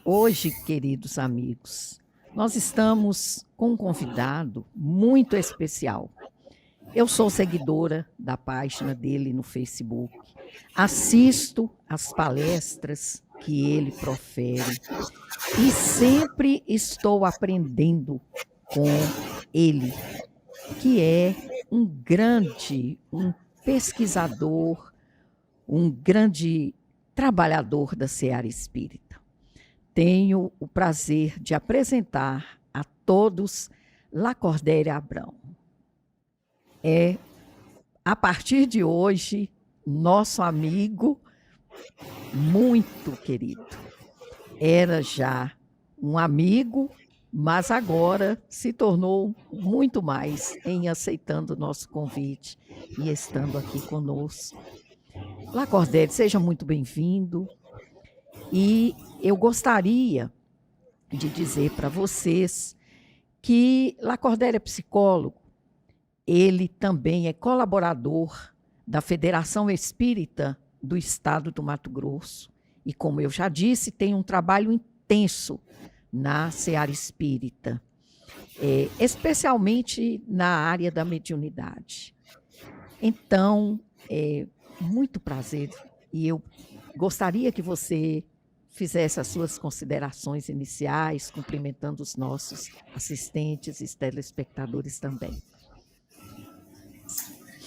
Hoje, queridos amigos, nós estamos com um convidado muito especial. Eu sou seguidora da página dele no Facebook, assisto às palestras que ele profere e sempre estou aprendendo com ele, que é um pesquisador, um grande trabalhador da seara espírita. Tenho o prazer de apresentar a todos Lacordéria Abrão. É, a partir de hoje, nosso amigo muito querido. Era já um amigo, mas agora se tornou muito mais em aceitando o nosso convite e estando aqui conosco. Lacordéria, seja muito bem-vindo. E eu gostaria de dizer para vocês que Lacordéria é psicólogo, ele também é colaborador da Federação Espírita do Estado do Mato Grosso e, como eu já disse, tem um trabalho intenso na seara espírita, especialmente na área da mediunidade. Então, muito prazer, e eu gostaria que você fizesse as suas considerações iniciais, cumprimentando os nossos assistentes e telespectadores também.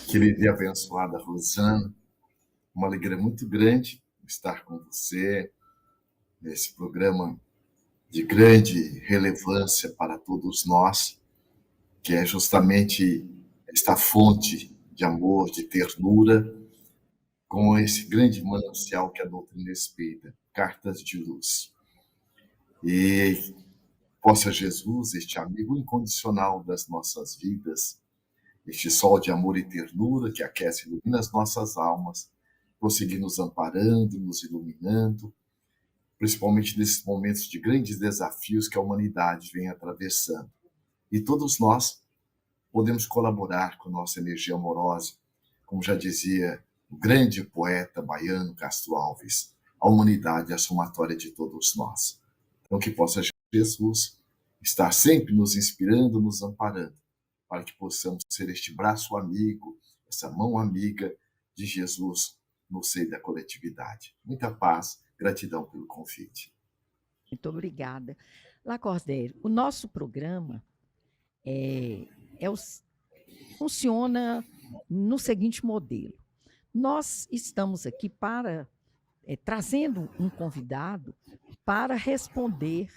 Querida e abençoada Rosana, uma alegria muito grande estar com você nesse programa de grande relevância para todos nós, que é justamente esta fonte de amor, de ternura, com esse grande manancial que é a doutrina espírita, Cartas de Luz. E possa Jesus, este amigo incondicional das nossas vidas, este sol de amor e ternura que aquece e ilumina as nossas almas, prosseguir nos amparando, nos iluminando, principalmente nesses momentos de grandes desafios que a humanidade vem atravessando. E todos nós podemos colaborar com nossa energia amorosa, como já dizia o grande poeta baiano Castro Alves, a humanidade é a somatória de todos nós. Então que possa Jesus estar sempre nos inspirando, nos amparando, para que possamos ser este braço amigo, essa mão amiga de Jesus no seio da coletividade. Muita paz, gratidão pelo convite. Muito obrigada. Lacordéria, o nosso programa funciona no seguinte modelo. Nós estamos aqui trazendo um convidado para responder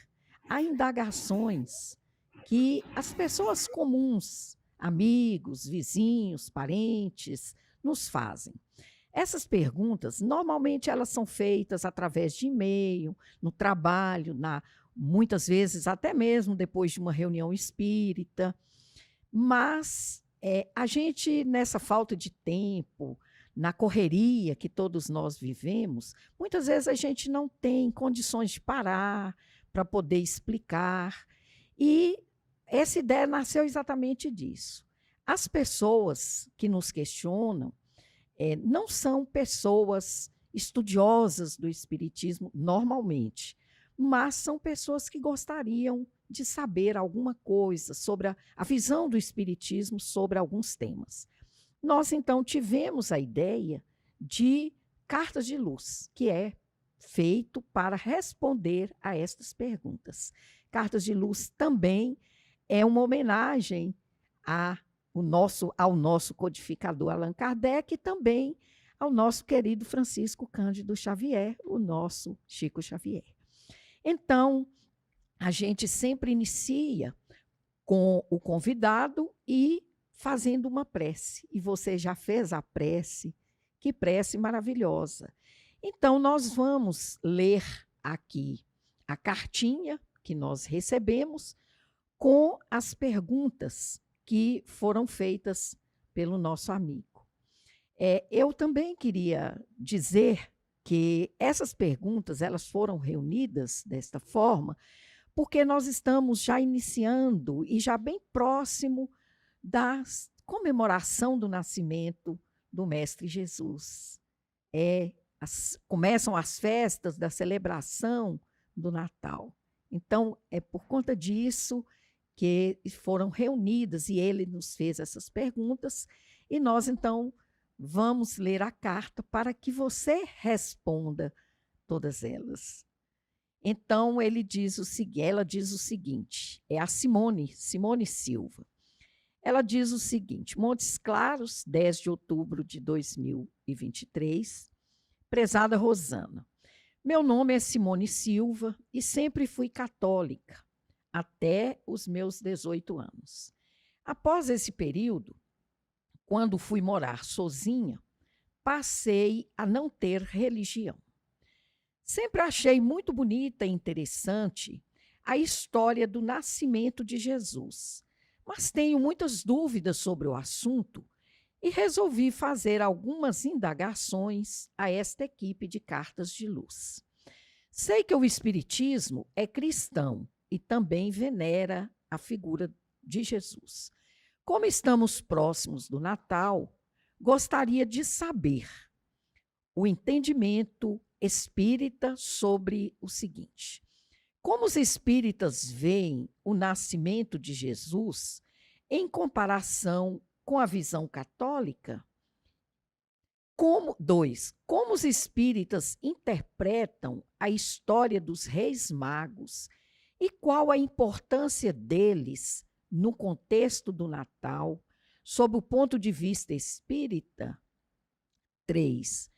a indagações que as pessoas comuns, amigos, vizinhos, parentes, nos fazem. Essas perguntas, normalmente, elas são feitas através de e-mail, no trabalho, muitas vezes até mesmo depois de uma reunião espírita, mas a gente, nessa falta de tempo, na correria que todos nós vivemos, muitas vezes a gente não tem condições de parar para poder explicar, e essa ideia nasceu exatamente disso. As pessoas que nos questionam não são pessoas estudiosas do espiritismo normalmente, mas são pessoas que gostariam de saber alguma coisa sobre a visão do espiritismo sobre alguns temas. Nós, então, tivemos a ideia de Cartas de Luz, que é feito para responder a estas perguntas. Cartas de Luz também é uma homenagem ao nosso codificador Allan Kardec e também ao nosso querido Francisco Cândido Xavier, o nosso Chico Xavier. Então, a gente sempre inicia com o convidado e fazendo uma prece. E você já fez a prece, que prece maravilhosa. Então, nós vamos ler aqui a cartinha que nós recebemos com as perguntas que foram feitas pelo nosso amigo. Eu também queria dizer que essas perguntas elas foram reunidas desta forma porque nós estamos já iniciando e já bem próximo da comemoração do nascimento do Mestre Jesus. Começam as festas da celebração do Natal. Então, é por conta disso que foram reunidas e ele nos fez essas perguntas e nós, então, vamos ler a carta para que você responda todas elas. Então, ela diz o seguinte, é a Simone Silva. Ela diz o seguinte: Montes Claros, 10 de outubro de 2023, prezada Rosana, meu nome é Simone Silva e sempre fui católica, até os meus 18 anos. Após esse período, quando fui morar sozinha, passei a não ter religião. Sempre achei muito bonita e interessante a história do nascimento de Jesus, mas tenho muitas dúvidas sobre o assunto e resolvi fazer algumas indagações a esta equipe de Cartas de Luz. Sei que o Espiritismo é cristão e também venera a figura de Jesus. Como estamos próximos do Natal, gostaria de saber o entendimento espírita sobre o seguinte: como os espíritas veem o nascimento de Jesus em comparação com a visão católica? Como os espíritas interpretam a história dos reis magos e qual a importância deles no contexto do Natal, sob o ponto de vista espírita? 3.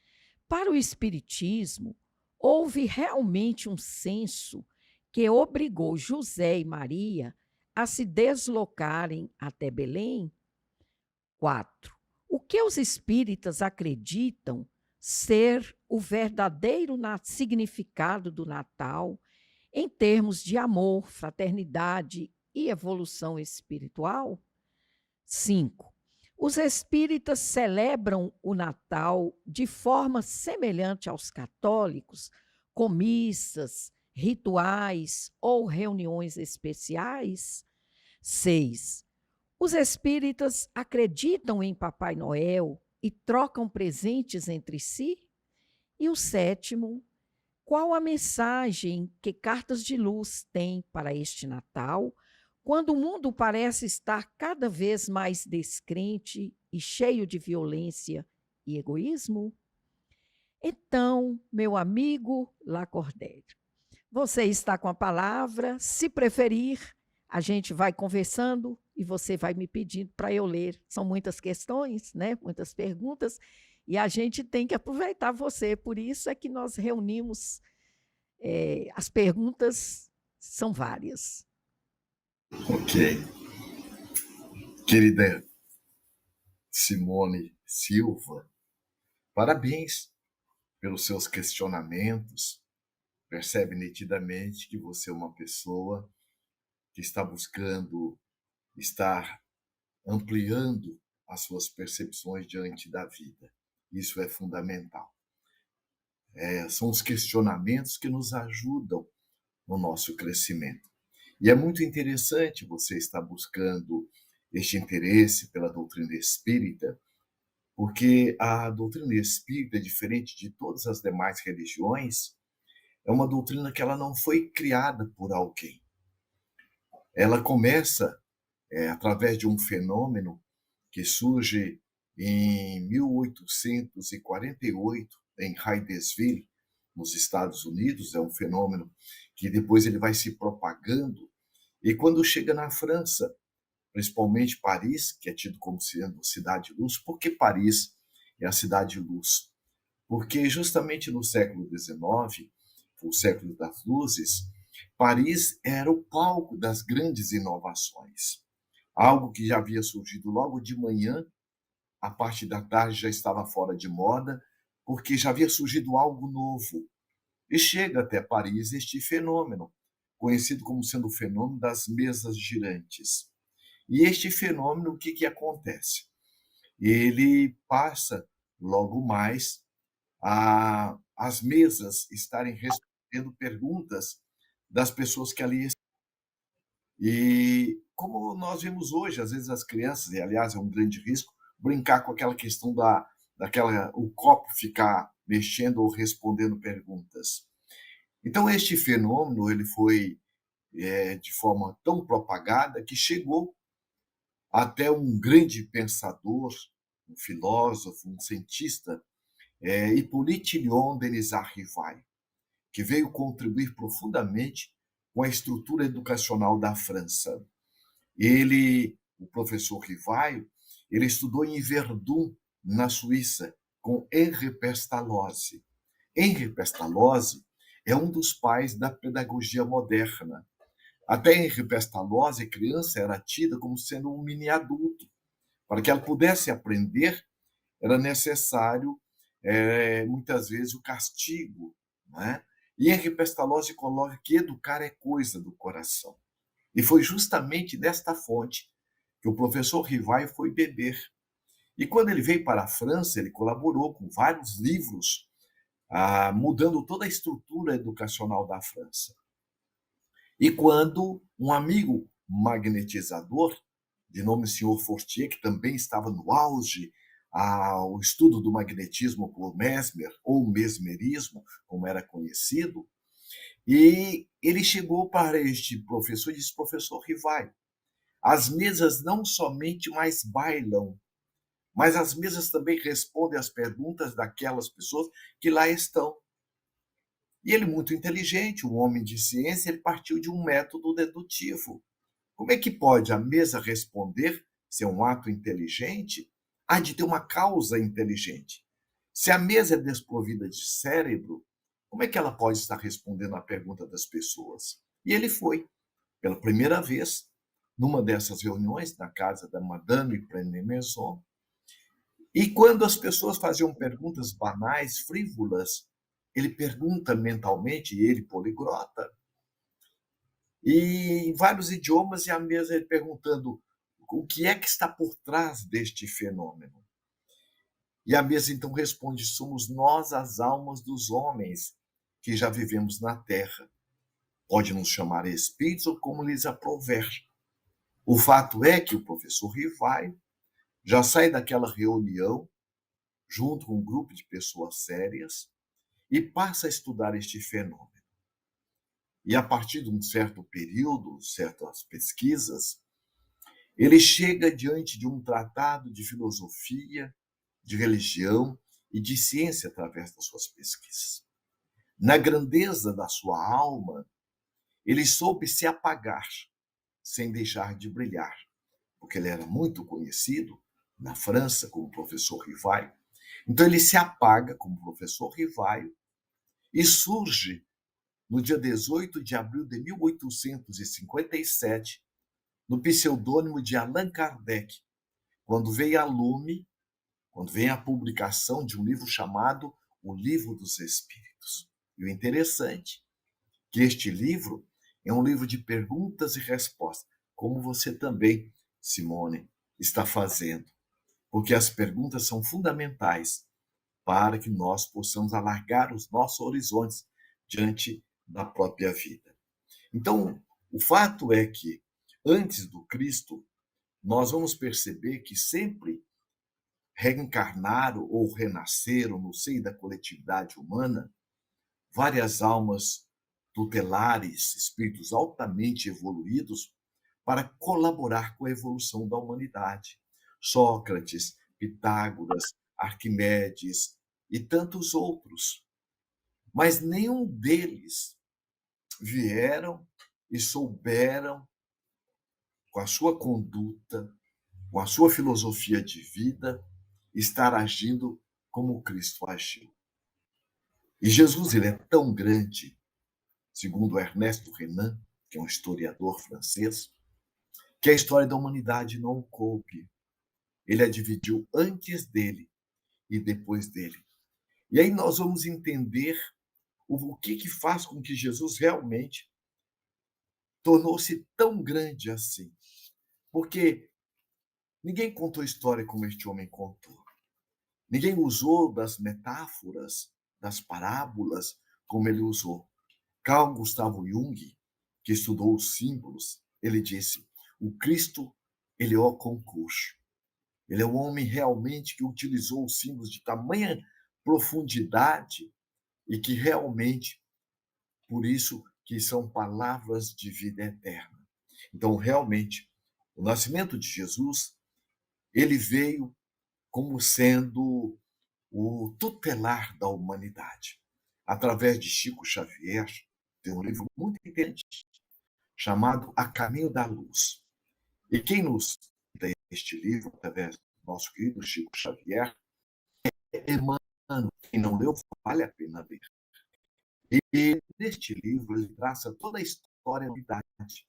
Para o espiritismo, houve realmente um censo que obrigou José e Maria a se deslocarem até Belém? 4. O que os espíritas acreditam ser o verdadeiro significado do Natal em termos de amor, fraternidade e evolução espiritual? 5. Os espíritas celebram o Natal de forma semelhante aos católicos, com missas, rituais ou reuniões especiais? 6. Os espíritas acreditam em Papai Noel e trocam presentes entre si? E o 7, qual a mensagem que Cartas de Luz tem para este Natal, quando o mundo parece estar cada vez mais descrente e cheio de violência e egoísmo? Então, meu amigo Lacordaire, você está com a palavra. Se preferir, a gente vai conversando e você vai me pedindo para eu ler. São muitas questões, né? Muitas perguntas, e a gente tem que aproveitar você. Por isso é que nós reunimos, as perguntas são várias. Ok. Querida Simone Silva, parabéns pelos seus questionamentos. Percebe nitidamente que você é uma pessoa que está buscando estar ampliando as suas percepções diante da vida. Isso é fundamental. São os questionamentos que nos ajudam no nosso crescimento. E é muito interessante você estar buscando este interesse pela doutrina espírita, porque a doutrina espírita, diferente de todas as demais religiões, é uma doutrina que ela não foi criada por alguém. Ela começa através de um fenômeno que surge em 1848, em Hydesville, nos Estados Unidos. É um fenômeno que depois ele vai se propagando, e quando chega na França, principalmente Paris, que é tido como sendo cidade de luz. Por que Paris é a cidade de luz? Porque justamente no século XIX, o século das luzes, Paris era o palco das grandes inovações. Algo que já havia surgido logo de manhã, a parte da tarde já estava fora de moda, porque já havia surgido algo novo. E chega até Paris este fenômeno, conhecido como sendo o fenômeno das mesas girantes. E este fenômeno, o que acontece? Ele passa logo mais as mesas estarem respondendo perguntas das pessoas que ali estão. E como nós vemos hoje, às vezes as crianças, e aliás é um grande risco, brincar com aquela questão o copo ficar mexendo ou respondendo perguntas. Então, este fenômeno ele foi de forma tão propagada que chegou até um grande pensador, um filósofo, um cientista, Hippolyte Lyon Denisard Rivail, que veio contribuir profundamente com a estrutura educacional da França. Ele, o professor Rivail, ele estudou em Verdun, na Suíça, com Henri Pestalozzi. Henri Pestalozzi é um dos pais da pedagogia moderna. Até Henri Pestalozzi, a criança era tida como sendo um mini adulto. Para que ela pudesse aprender, era necessário, muitas vezes, o castigo. Né? E Henri Pestalozzi coloca que educar é coisa do coração. E foi justamente nesta fonte que o professor Rivail foi beber. E quando ele veio para a França, ele colaborou com vários livros, mudando toda a estrutura educacional da França. E quando um amigo magnetizador, de nome Sr. Fortier, que também estava no auge ao estudo do magnetismo por Mesmer, ou mesmerismo, como era conhecido, e ele chegou para este professor e disse: professor Rivail, as mesas não somente mais bailam, mas as mesas também respondem às perguntas daquelas pessoas que lá estão. E ele, muito inteligente, um homem de ciência, ele partiu de um método dedutivo. Como é que pode a mesa responder, se é um ato inteligente, há de ter uma causa inteligente? Se a mesa é desprovida de cérebro, como é que ela pode estar respondendo à pergunta das pessoas? E ele foi, pela primeira vez, numa dessas reuniões, na casa da Madame Prenet-Maison, e quando as pessoas faziam perguntas banais, frívolas, ele pergunta mentalmente, e ele poliglota, e em vários idiomas, e a mesa ele perguntando o que é que está por trás deste fenômeno. E a mesa então responde: somos nós as almas dos homens que já vivemos na Terra. Pode nos chamar espíritos ou como lhes aprouver. O fato é que o professor Rivail já sai daquela reunião junto com um grupo de pessoas sérias e passa a estudar este fenômeno. E a partir de um certo período, certas pesquisas, ele chega diante de um tratado de filosofia, de religião e de ciência através das suas pesquisas. Na grandeza da sua alma, ele soube se apagar sem deixar de brilhar, porque ele era muito conhecido na França como professor Rivail. Então ele se apaga como professor Rivail e surge no dia 18 de abril de 1857, no pseudônimo de Allan Kardec, quando veio a lume, quando vem a publicação de um livro chamado O Livro dos Espíritos. E o interessante é que este livro é um livro de perguntas e respostas, como você também, Simone, está fazendo, porque as perguntas são fundamentais para que nós possamos alargar os nossos horizontes diante da própria vida. Então, o fato é que, antes do Cristo, nós vamos perceber que sempre reencarnaram ou renasceram no seio da coletividade humana várias almas tutelares, espíritos altamente evoluídos, para colaborar com a evolução da humanidade. Sócrates, Pitágoras, Arquimedes e tantos outros. Mas nenhum deles vieram e souberam, com a sua conduta, com a sua filosofia de vida, estar agindo como Cristo agiu. E Jesus ele é tão grande, segundo Ernesto Renan, que é um historiador francês, que a história da humanidade não o coube. Ele a dividiu antes dele e depois dele. E aí nós vamos entender o que faz com que Jesus realmente tornou-se tão grande assim. Porque ninguém contou história como este homem contou. Ninguém usou das metáforas, das parábolas, como ele usou. Carl Gustavo Jung, que estudou os símbolos, ele disse: o Cristo, ele é o concurso. Ele é um homem realmente que utilizou os símbolos de tamanha profundidade e que realmente por isso que são palavras de vida eterna. Então, realmente, o nascimento de Jesus, ele veio como sendo o tutelar da humanidade. Através de Chico Xavier, tem um livro muito interessante chamado A Caminho da Luz. E quem nos dá este livro, através do nosso querido Chico Xavier, é Emmanuel. Quem não leu, vale a pena ler. E neste livro ele traça toda a história da humanidade.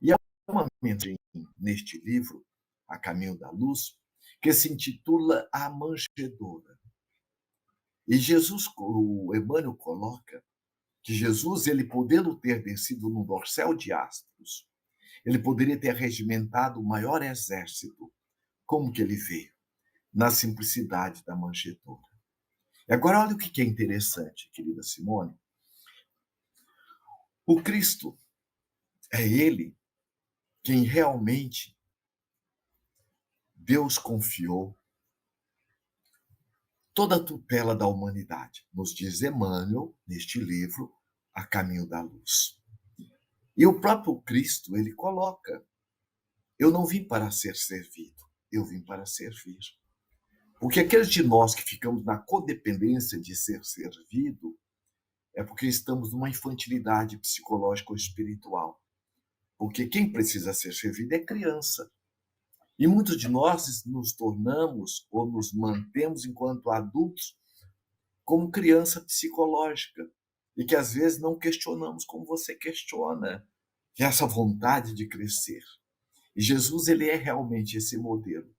E há uma mensagem neste livro, A Caminho da Luz, que se intitula A Manjedoura. E Jesus, o Emmanuel coloca que Jesus, ele podendo ter descido num dorsal de astros, ele poderia ter regimentado o maior exército. Como que ele veio? Na simplicidade da manjedoura. E agora olha o que é interessante, querida Simone. O Cristo é ele quem realmente Deus confiou toda a tutela da humanidade, nos diz Emmanuel, neste livro, A Caminho da Luz. E o próprio Cristo, ele coloca, eu não vim para ser servido, eu vim para servir. Porque aqueles de nós que ficamos na codependência de ser servido, é porque estamos numa infantilidade psicológica ou espiritual. Porque quem precisa ser servido é criança. E muitos de nós nos tornamos ou nos mantemos enquanto adultos como criança psicológica. E que às vezes não questionamos como você questiona, que é essa vontade de crescer. E Jesus, ele é realmente esse modelo.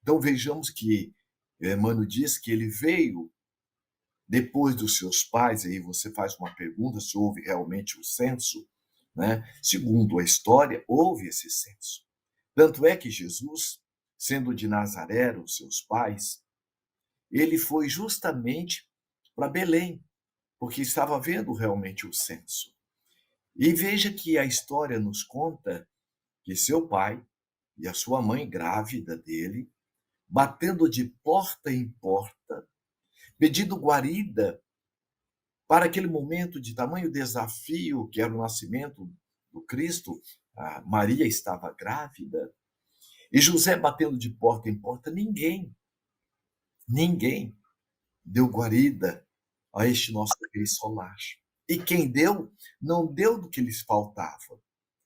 Então vejamos que Emmanuel diz que ele veio depois dos seus pais, aí você faz uma pergunta se houve realmente o censo, né? Segundo a história, houve esse censo. Tanto é que Jesus, sendo de Nazaré, os seus pais, ele foi justamente para Belém, porque estava vendo realmente o censo. E veja que a história nos conta que seu pai e a sua mãe grávida dele, batendo de porta em porta, pedindo guarida para aquele momento de tamanho desafio que era o nascimento do Cristo. A Maria estava grávida e José batendo de porta em porta, ninguém deu guarida a este nosso rei solar. E quem deu, não deu do que lhes faltava,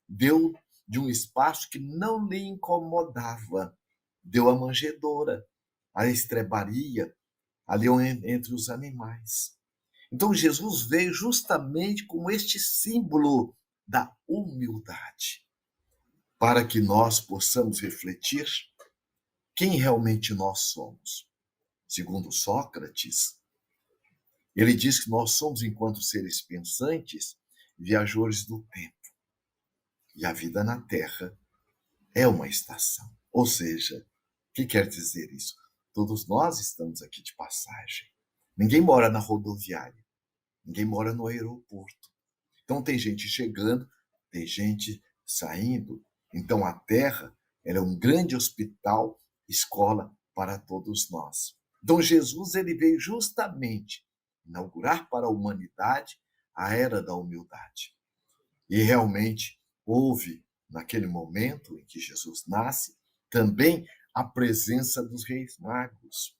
deu de um espaço que não lhe incomodava, deu a manjedoura, a estrebaria, ali entre os animais. Então Jesus veio justamente com este símbolo da humildade, para que nós possamos refletir quem realmente nós somos. Segundo Sócrates, ele diz que nós somos, enquanto seres pensantes, viajores do tempo. E a vida na Terra é uma estação. Ou seja, o que quer dizer isso? Todos nós estamos aqui de passagem. Ninguém mora na rodoviária. Ninguém mora no aeroporto. Então tem gente chegando, tem gente saindo. Então a Terra, ela é um grande hospital, escola para todos nós. Então Jesus, ele veio justamente inaugurar para a humanidade a era da humildade. E realmente houve, naquele momento em que Jesus nasce, também a presença dos reis magos.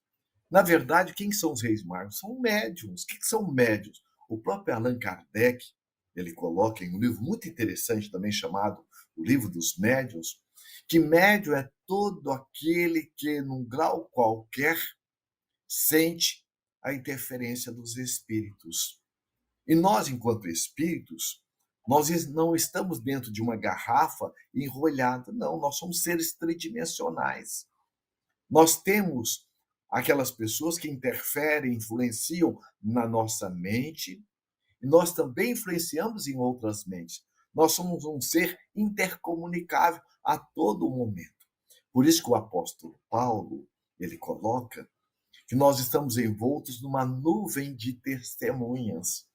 Na verdade, quem são os reis magos? São médiuns. O que são médiuns? O próprio Allan Kardec, ele coloca em um livro muito interessante também chamado O Livro dos Médiuns, que médium é todo aquele que, num grau qualquer, sente a interferência dos espíritos. E nós, enquanto espíritos, nós não estamos dentro de uma garrafa enrolhada. Não, nós somos seres tridimensionais. Nós temos aquelas pessoas que interferem, influenciam na nossa mente, e nós também influenciamos em outras mentes. Nós somos um ser intercomunicável a todo momento. Por isso que o apóstolo Paulo, ele coloca que nós estamos envoltos numa nuvem de testemunhas.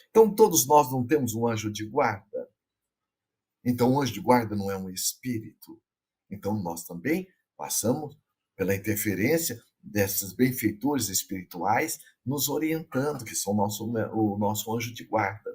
Então, todos nós não temos um anjo de guarda. Então, o anjo de guarda não é um espírito. Então, nós também passamos pela interferência desses benfeitores espirituais nos orientando, que são o nosso anjo de guarda.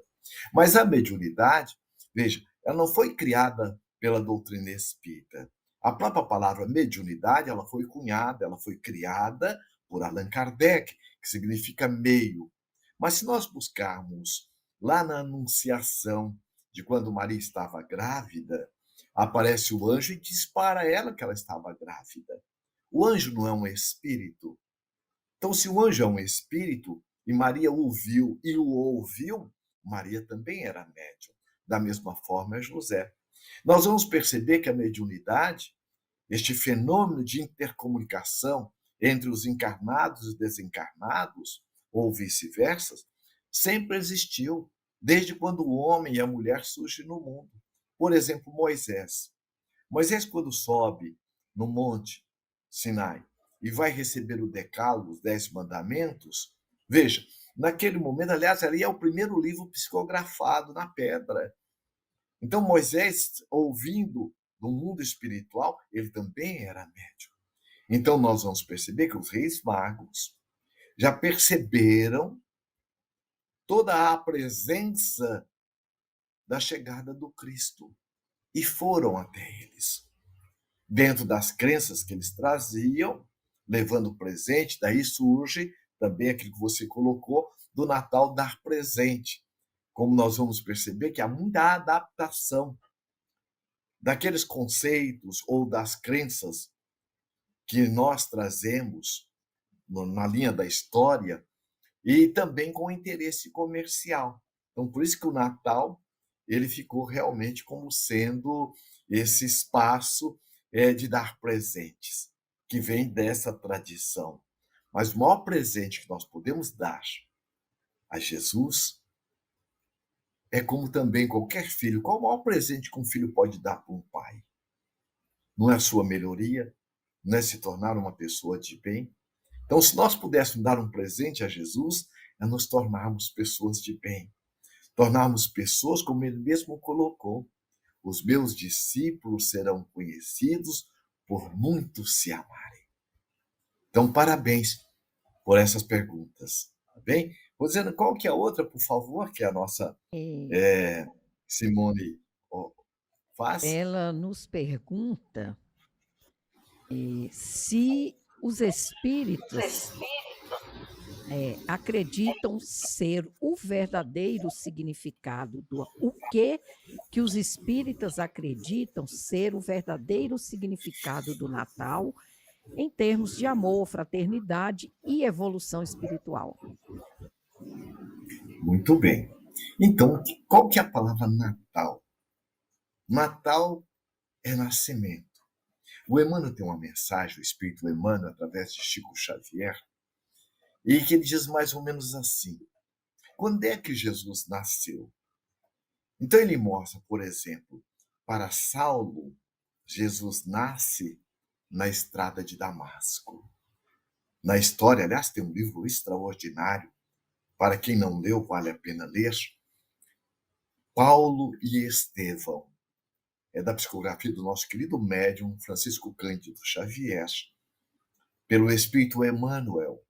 Mas a mediunidade, veja, ela não foi criada pela doutrina espírita. A própria palavra mediunidade, ela foi cunhada, ela foi criada por Allan Kardec, que significa meio. Mas se nós buscarmos lá na Anunciação de quando Maria estava grávida, aparece o anjo e diz para ela que ela estava grávida. O anjo não é um espírito. Então, se o anjo é um espírito e Maria ouviu e o ouviu, Maria também era médium. Da mesma forma é José. Nós vamos perceber que a mediunidade, este fenômeno de intercomunicação entre os encarnados e desencarnados, ou vice-versa, sempre existiu, desde quando o homem e a mulher surgem no mundo. Por exemplo, Moisés. Moisés, quando sobe no monte Sinai e vai receber o decálogo, os 10 mandamentos, veja, naquele momento, aliás, ali é o primeiro livro psicografado na pedra. Então, Moisés, ouvindo do mundo espiritual, ele também era médium. Então, nós vamos perceber que os reis magos já perceberam toda a presença da chegada do Cristo e foram até eles. Dentro das crenças que eles traziam, levando presente, daí surge também aquilo que você colocou do Natal dar presente. Como nós vamos perceber que há muita adaptação daqueles conceitos ou das crenças que nós trazemos na linha da história e também com interesse comercial. Então, por isso que o Natal ele ficou realmente como sendo esse espaço de dar presentes, que vem dessa tradição. Mas o maior presente que nós podemos dar a Jesus é como também qualquer filho. Qual o maior presente que um filho pode dar para um pai? Não é a sua melhoria, não é se tornar uma pessoa de bem. Então, se nós pudéssemos dar um presente a Jesus, é nos tornarmos pessoas de bem. Tornarmos pessoas como ele mesmo colocou. Os meus discípulos serão conhecidos por muitos se amarem. Então, parabéns por essas perguntas. Tá bem? Rosana, qual que é a outra, por favor, que a nossa Simone faz? Ela nos pergunta se os espíritas acreditam ser o verdadeiro significado do o que os espíritas acreditam ser o verdadeiro significado do Natal em termos de amor, fraternidade e evolução espiritual. Muito bem. Então, qual que é a palavra Natal? Natal é nascimento. O Emmanuel tem uma mensagem, o Espírito Emmanuel, através de Chico Xavier, e que ele diz mais ou menos assim: quando é que Jesus nasceu? Então ele mostra, por exemplo, para Saulo, Jesus nasce na estrada de Damasco. Na história, aliás, tem um livro extraordinário, para quem não leu, vale a pena ler, Paulo e Estevão. É da psicografia do nosso querido médium Francisco Cândido Xavier, pelo Espírito Emmanuel.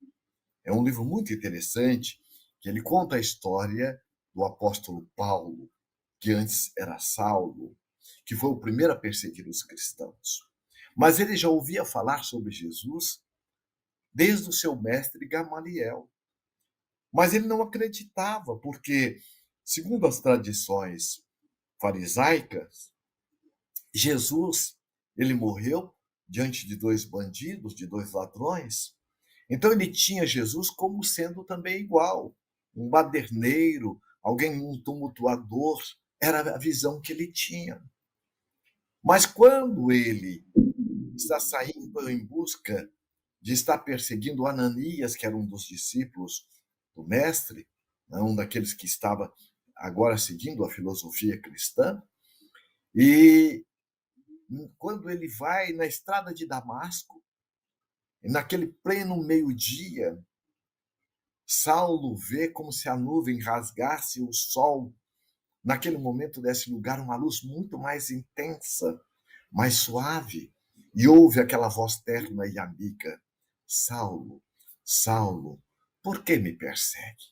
É um livro muito interessante, que ele conta a história do apóstolo Paulo, que antes era Saulo, que foi o primeiro a perseguir os cristãos. Mas ele já ouvia falar sobre Jesus desde o seu mestre Gamaliel. Mas ele não acreditava, porque, segundo as tradições farisaicas, Jesus, ele morreu diante de 2 bandidos, de 2 ladrões. Então ele tinha Jesus como sendo também igual, um baderneiro, alguém, um tumultuador, era a visão que ele tinha. Mas quando ele está saindo em busca de estar perseguindo Ananias, que era um dos discípulos do mestre, um daqueles que estava agora seguindo a filosofia cristã, e quando ele vai na estrada de Damasco, naquele pleno meio-dia, Saulo vê como se a nuvem rasgasse o sol. Naquele momento desse lugar uma luz muito mais intensa, mais suave, e ouve aquela voz terna e amiga: Saulo, Saulo, por que me persegue?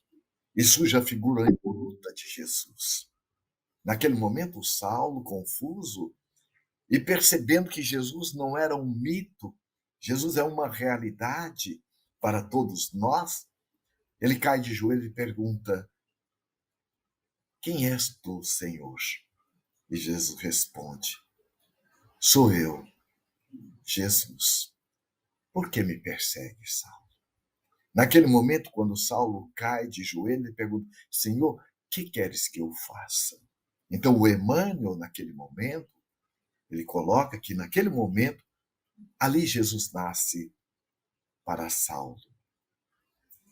e surge a figura impoluta de Jesus. Naquele momento, Saulo, confuso, e percebendo que Jesus não era um mito, Jesus é uma realidade para todos nós, ele cai de joelho e pergunta: quem és tu, Senhor? E Jesus responde: sou eu, Jesus. Por que me persegues, Saulo? Naquele momento, quando Saulo cai de joelho, ele pergunta: Senhor, que queres que eu faça? Então, o Emmanuel, naquele momento, ele coloca que, naquele momento, ali Jesus nasce para Saulo.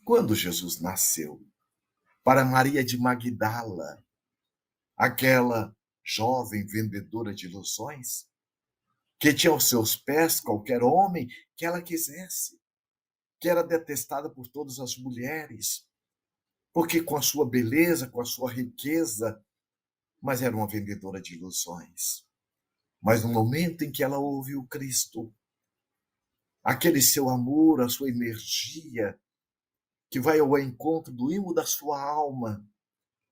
Quando Jesus nasceu? Para Maria de Magdala, aquela jovem vendedora de ilusões, que tinha aos seus pés qualquer homem que ela quisesse, que era detestada por todas as mulheres, porque com a sua beleza, com a sua riqueza, mas era uma vendedora de ilusões. Mas no momento em que ela ouve o Cristo, aquele seu amor, a sua energia, que vai ao encontro do imo da sua alma,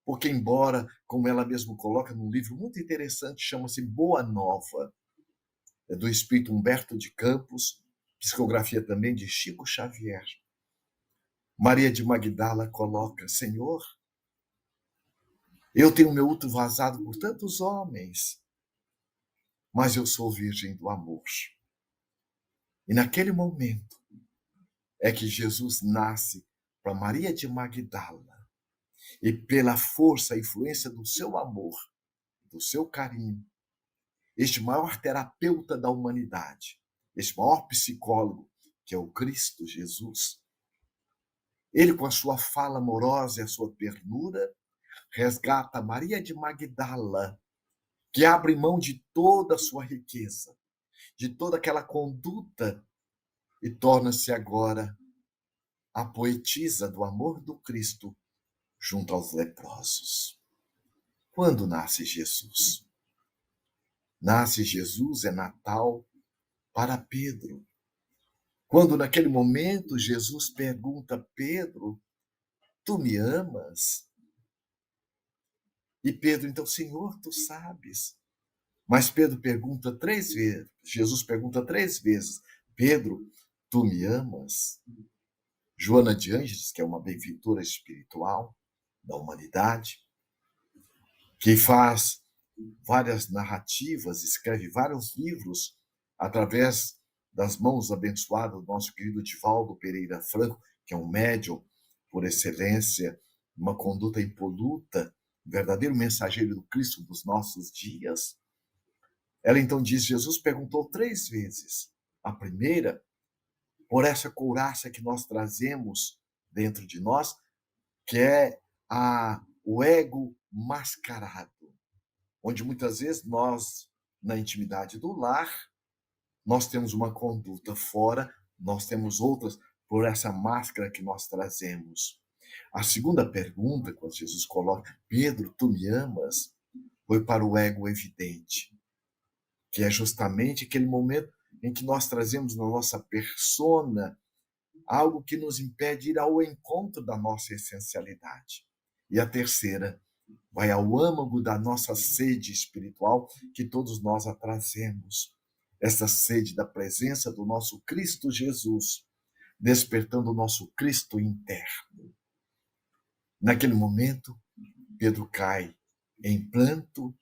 porque embora, como ela mesma coloca num livro muito interessante, chama-se Boa Nova, é do espírito Humberto de Campos, psicografia também de Chico Xavier. Maria de Magdala coloca: Senhor, eu tenho meu útero vazado por tantos homens, mas eu sou virgem do amor. E naquele momento é que Jesus nasce para Maria de Magdala. E pela força e influência do seu amor, do seu carinho, este maior terapeuta da humanidade, este maior psicólogo, que é o Cristo Jesus, ele, com a sua fala amorosa e a sua ternura, resgata Maria de Magdala, que abre mão de toda a sua riqueza, de toda aquela conduta, e torna-se agora a poetisa do amor do Cristo junto aos leprosos. Quando nasce Jesus? Nasce Jesus, é Natal para Pedro. Quando naquele momento Jesus pergunta: Pedro, tu me amas? E Pedro, então, Senhor, tu sabes. Mas Pedro pergunta 3 vezes, Jesus pergunta 3 vezes: Pedro, tu me amas? Joana de Ângeles, que é uma benfeitora espiritual da humanidade, que faz várias narrativas, escreve vários livros através das mãos abençoadas do nosso querido Divaldo Pereira Franco, que é um médium por excelência, uma conduta impoluta, um verdadeiro mensageiro do Cristo dos nossos dias. Ela então diz: Jesus perguntou 3 vezes. A primeira, por essa couraça que nós trazemos dentro de nós, que é o ego mascarado, onde muitas vezes nós, na intimidade do lar, nós temos uma conduta fora, nós temos outras por essa máscara que nós trazemos. A segunda pergunta, quando Jesus coloca: Pedro, tu me amas? Foi para o ego evidente, que é justamente aquele momento em que nós trazemos na nossa persona algo que nos impede de ir ao encontro da nossa essencialidade. E a terceira vai ao âmago da nossa sede espiritual, que todos nós a trazemos. Essa sede da presença do nosso Cristo Jesus, despertando o nosso Cristo interno. Naquele momento, Pedro cai em pranto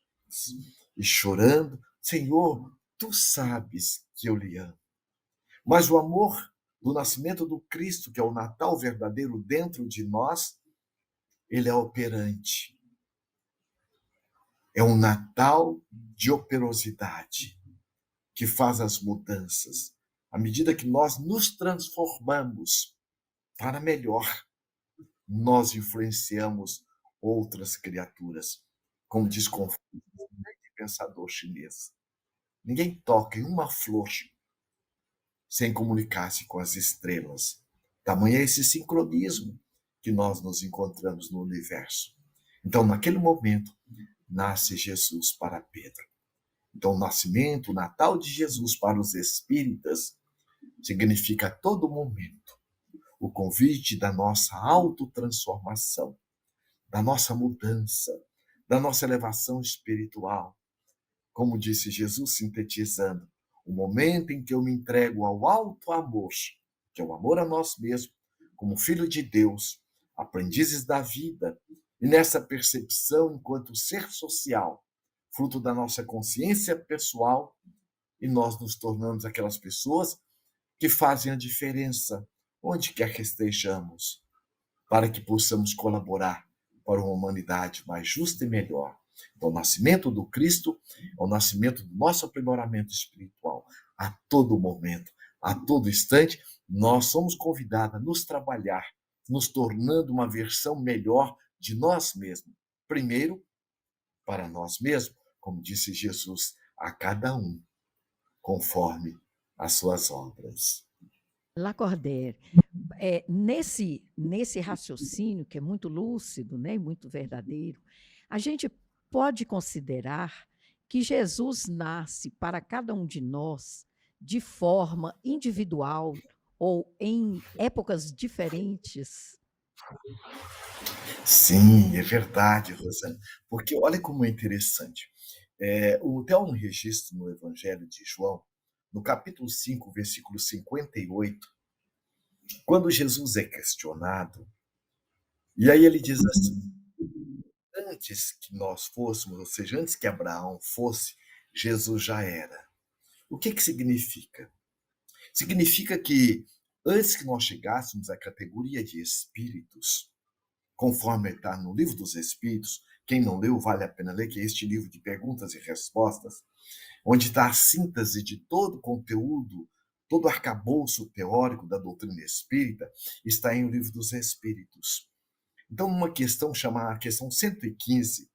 e chorando: Senhor, tu sabes que eu lhe amo. Mas o amor do nascimento do Cristo, que é o Natal verdadeiro dentro de nós, ele é operante. É um Natal de operosidade, que faz as mudanças. À medida que nós nos transformamos para melhor, nós influenciamos outras criaturas. Como diz Confúcio, pensador chinês: ninguém toca em uma flor sem comunicar-se com as estrelas. Tamanho é esse sincronismo que nós nos encontramos no universo. Então, naquele momento, nasce Jesus para Pedro. Então, o nascimento, o Natal de Jesus para os espíritas significa a todo momento o convite da nossa autotransformação, da nossa mudança, da nossa elevação espiritual. Como disse Jesus, sintetizando, o momento em que eu me entrego ao alto amor, que é o amor a nós mesmos, como filho de Deus, aprendizes da vida, e nessa percepção enquanto ser social, fruto da nossa consciência pessoal, e nós nos tornamos aquelas pessoas que fazem a diferença onde quer que estejamos, para que possamos colaborar para uma humanidade mais justa e melhor. Então, o nascimento do Cristo é o nascimento do nosso aprimoramento espiritual. A todo momento, a todo instante, nós somos convidados a nos trabalhar, nos tornando uma versão melhor de nós mesmos. Primeiro, para nós mesmos, como disse Jesus, a cada um, conforme as suas obras. Lacordaire, nesse raciocínio, que é muito lúcido, né, e muito verdadeiro, a gente pode considerar que Jesus nasce para cada um de nós de forma individual ou em épocas diferentes. Sim, é verdade, Rosana. Porque olha como é interessante. Tem um registro no Evangelho de João, no capítulo 5, versículo 58, quando Jesus é questionado, e aí ele diz assim: antes que nós fôssemos, ou seja, antes que Abraão fosse, Jesus já era. O que significa? Significa que antes que nós chegássemos à categoria de espíritos, conforme está no Livro dos Espíritos, quem não leu, vale a pena ler, que é este livro de perguntas e respostas, onde está a síntese de todo o conteúdo, todo o arcabouço teórico da doutrina espírita, está em O Livro dos Espíritos. Então, numa questão chamada questão 115,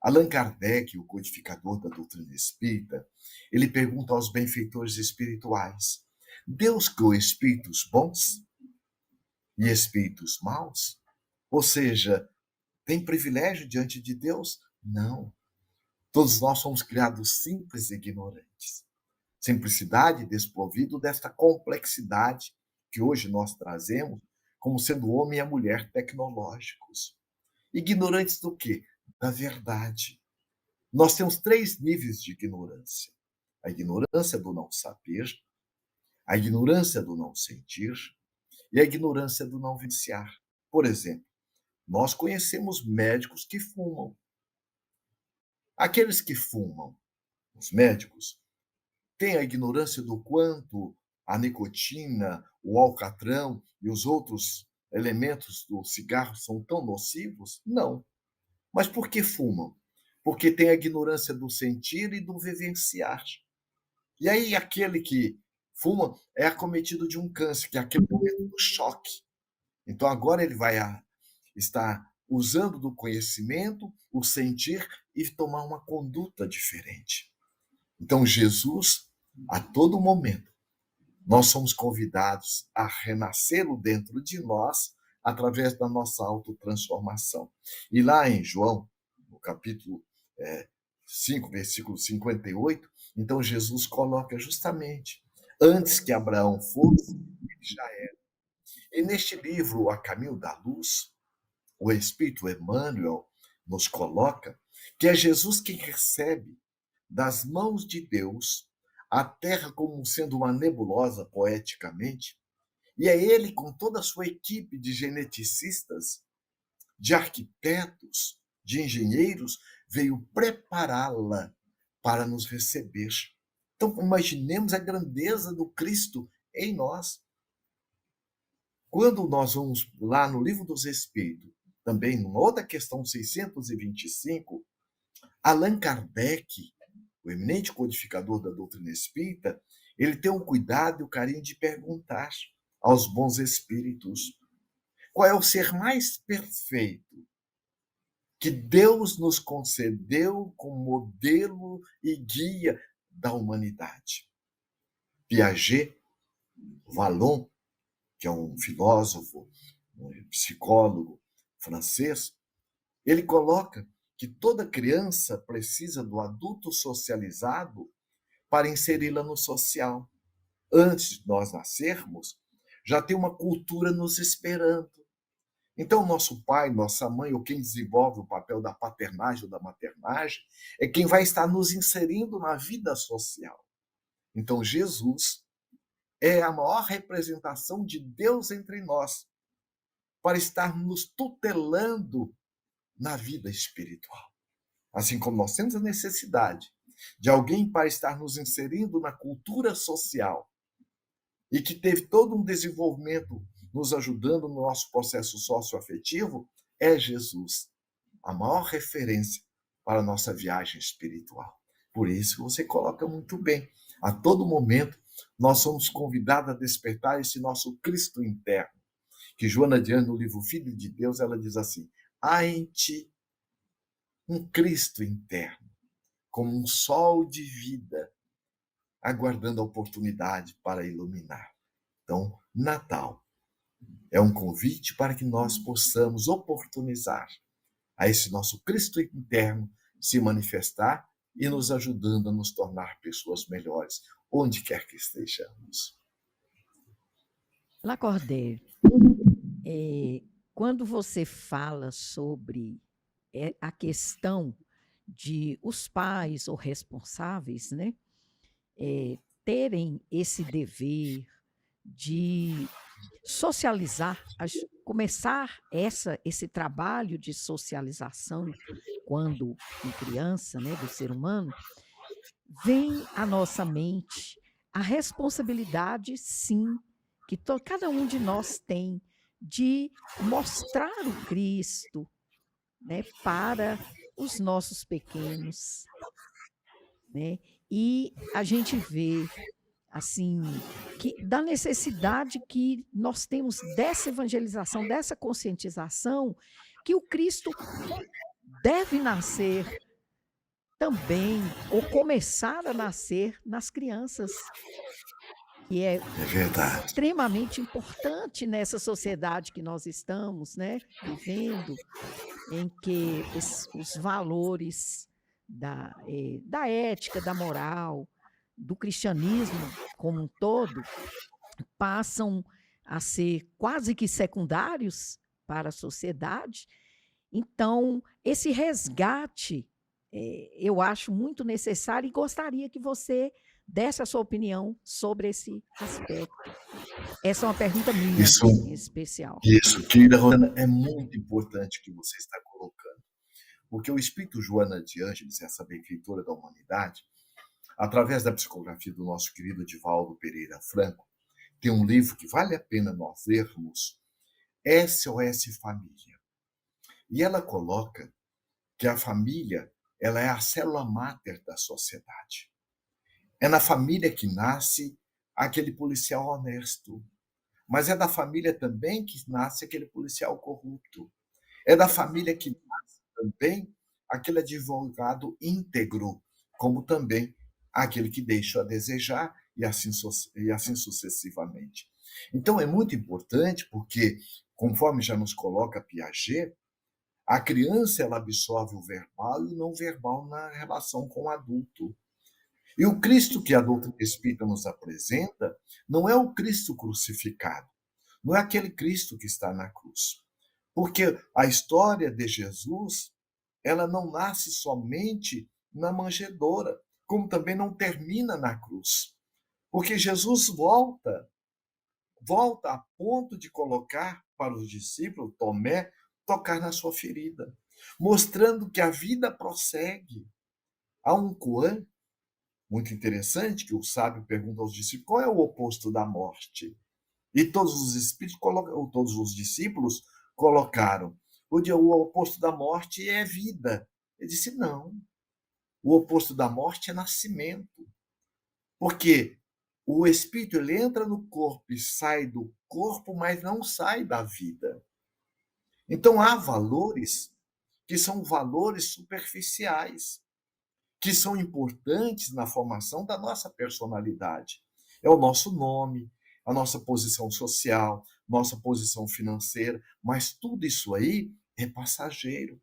Allan Kardec, o codificador da doutrina espírita, ele pergunta aos benfeitores espirituais: Deus criou espíritos bons e espíritos maus? Ou seja, tem privilégio diante de Deus? Não. Todos nós somos criados simples e ignorantes. Simplicidade desprovido desta complexidade que hoje nós trazemos como sendo o homem e a mulher tecnológicos. Ignorantes do quê? Da verdade. Nós temos 3 níveis de ignorância. A ignorância do não saber, a ignorância do não sentir e a ignorância do não vivenciar. Por exemplo, nós conhecemos médicos que fumam. Aqueles que fumam, os médicos, têm a ignorância do quanto a nicotina, o alcatrão e os outros elementos do cigarro são tão nocivos? Não. Mas por que fumam? Porque tem a ignorância do sentir e do vivenciar. E aí aquele que fuma é acometido de um câncer, que é aquele momento do choque. Então agora ele vai estar usando do conhecimento, o sentir e tomar uma conduta diferente. Então Jesus, a todo momento, nós somos convidados a renascê-lo dentro de nós através da nossa autotransformação. E lá em João, no capítulo 5, versículo 58, então Jesus coloca justamente, antes que Abraão fosse, ele já era. E neste livro, A Caminho da Luz, o Espírito Emmanuel nos coloca que é Jesus quem recebe das mãos de Deus a Terra como sendo uma nebulosa, poeticamente, e é ele, com toda a sua equipe de geneticistas, de arquitetos, de engenheiros, veio prepará-la para nos receber. Então, imaginemos a grandeza do Cristo em nós. Quando nós vamos lá no Livro dos Espíritos, também numa outra questão 625, Allan Kardec, o eminente codificador da doutrina espírita, ele tem o cuidado e o carinho de perguntar aos bons espíritos qual é o ser mais perfeito que Deus nos concedeu como modelo e guia da humanidade. Piaget, Vallon, que é um filósofo, um psicólogo francês, ele coloca que toda criança precisa do adulto socializado para inseri-la no social. Antes de nós nascermos, já tem uma cultura nos esperando. Então, nosso pai, nossa mãe, ou quem desenvolve o papel da paternagem ou da maternagem, é quem vai estar nos inserindo na vida social. Então, Jesus é a maior representação de Deus entre nós, para estar nos tutelando na vida espiritual. Assim como nós temos a necessidade de alguém para estar nos inserindo na cultura social e que teve todo um desenvolvimento nos ajudando no nosso processo socioafetivo, é Jesus, a maior referência para a nossa viagem espiritual. Por isso você coloca muito bem. A todo momento, nós somos convidados a despertar esse nosso Cristo interno, que Joana de Anjos, no livro Filho de Deus, ela diz assim: há em ti um Cristo interno, como um sol de vida, aguardando a oportunidade para iluminar. Então, Natal é um convite para que nós possamos oportunizar a esse nosso Cristo interno se manifestar e nos ajudando a nos tornar pessoas melhores, onde quer que estejamos. Lacordaire, quando você fala sobre a questão de os pais ou responsáveis, né, terem esse dever de socializar, começar esse trabalho de socialização quando em criança, né, do ser humano, vem à nossa mente a responsabilidade, sim, que cada um de nós tem de mostrar o Cristo, né, para os nossos pequenos, né? E a gente vê assim que da necessidade que nós temos dessa evangelização, dessa conscientização, que o Cristo deve nascer também, ou começar a nascer nas crianças, que é É verdade. extremamente importante nessa sociedade que nós estamos, né, vivendo, em que os valores da ética, da moral, do cristianismo como um todo, passam a ser quase que secundários para a sociedade. Então, esse resgate, eu acho muito necessário e gostaria que você desse a sua opinião sobre esse aspecto. Essa é uma pergunta minha, Isso, em especial. querida Rosana, é muito importante que você está colocando. Porque o Espírito Joana de Ângeles, essa benfeitora da humanidade, através da psicografia do nosso querido Divaldo Pereira Franco, tem um livro que vale a pena nós lermos, SOS Família. E ela coloca que a família, ela é a célula máter da sociedade. É na família que nasce aquele policial honesto, mas é da família também que nasce aquele policial corrupto. É da família que nasce também aquele advogado íntegro, como também aquele que deixa a desejar e assim sucessivamente. Então é muito importante porque, conforme já nos coloca Piaget, a criança ela absorve o verbal e o não verbal na relação com o adulto. E o Cristo que a doutrina espírita nos apresenta não é o Cristo crucificado, não é aquele Cristo que está na cruz. Porque a história de Jesus, ela não nasce somente na manjedoura, como também não termina na cruz. Porque Jesus volta a ponto de colocar para os discípulos, Tomé, tocar na sua ferida, mostrando que a vida prossegue. Há um koan muito interessante que o sábio pergunta aos discípulos qual é o oposto da morte. E todos os espíritos ou todos os discípulos colocaram o oposto da morte é vida. Ele disse não. O oposto da morte é nascimento. Porque o espírito ele entra no corpo e sai do corpo, mas não sai da vida. Então há valores que são valores superficiais, que são importantes na formação da nossa personalidade. É o nosso nome, a nossa posição social, nossa posição financeira, mas tudo isso aí é passageiro.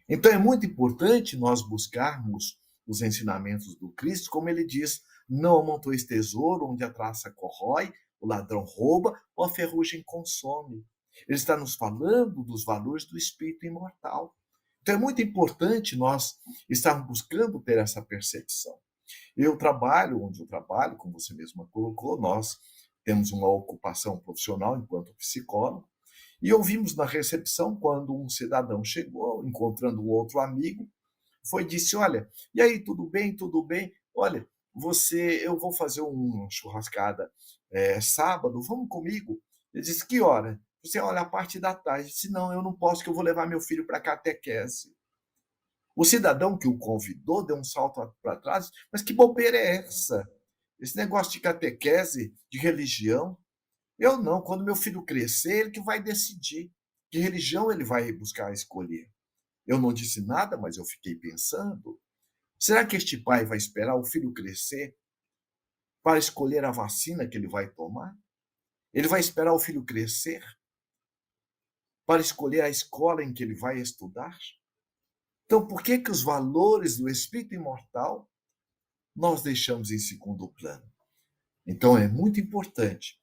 Então é muito importante nós buscarmos os ensinamentos do Cristo, como ele diz: não amontoeis tesouro onde a traça corrói, o ladrão rouba ou a ferrugem consome. Ele está nos falando dos valores do espírito imortal. Então é muito importante nós estarmos buscando ter essa percepção. Onde eu trabalho, como você mesma colocou, nós temos uma ocupação profissional enquanto psicólogo, e ouvimos na recepção quando um cidadão chegou, encontrando um outro amigo, foi e disse: olha, e aí, tudo bem? Tudo bem? Olha, eu vou fazer uma churrascada sábado, vamos comigo? Ele disse: que hora? Você, olha, a parte da tarde. Eu disse: não, eu não posso, que eu vou levar meu filho para a catequese. O cidadão que o convidou deu um salto para trás. Mas que bobeira é essa? Esse negócio de catequese, de religião? Eu não. Quando meu filho crescer, ele que vai decidir que religião ele vai buscar escolher. Eu não disse nada, mas eu fiquei pensando. Será que este pai vai esperar o filho crescer para escolher a vacina que ele vai tomar? Ele vai esperar o filho crescer para escolher a escola em que ele vai estudar? Então, por que os valores do espírito imortal nós deixamos em segundo plano? Então, é muito importante.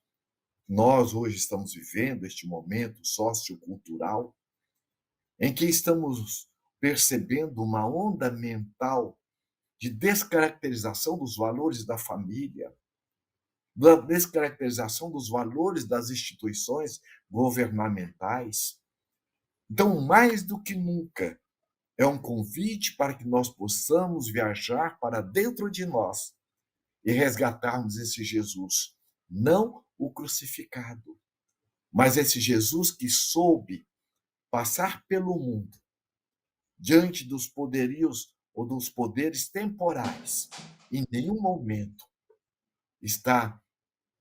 Nós hoje estamos vivendo este momento sociocultural em que estamos percebendo uma onda mental de descaracterização dos valores da família, da descaracterização dos valores das instituições governamentais. Então, mais do que nunca, é um convite para que nós possamos viajar para dentro de nós e resgatarmos esse Jesus, não o crucificado, mas esse Jesus que soube passar pelo mundo diante dos poderios ou dos poderes temporais. Em nenhum momento está